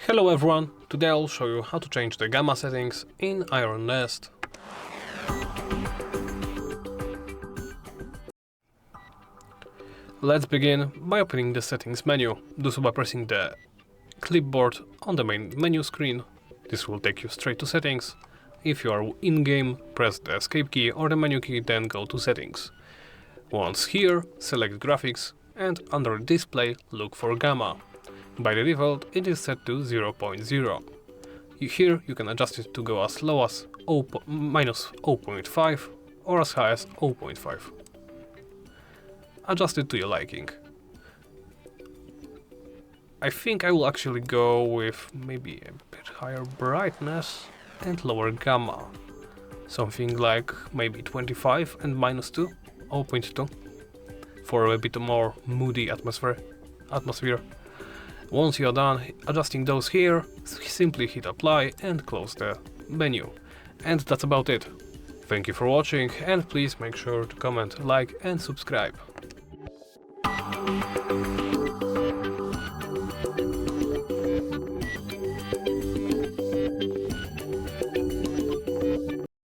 Hello everyone, today I'll show you how to change the gamma settings in Iron Nest. Let's begin by opening the settings menu. Do so by pressing the clipboard on the main menu screen. This will take you straight to settings. If you are in-game, press the escape key or the menu key, then go to settings. Once here, select graphics and under display look for gamma. By the default it is set to 0.0. Here you can adjust it to go as low as minus 0.5 or as high as 0.5. Adjust it to your liking. I think I will actually go with maybe a bit higher brightness and lower gamma. Something like maybe 25 and minus 2, 0.2 for a bit more moody atmosphere. Once you're done adjusting those here, simply hit apply and close the menu. And that's about it. Thank you for watching and please make sure to comment, like and subscribe.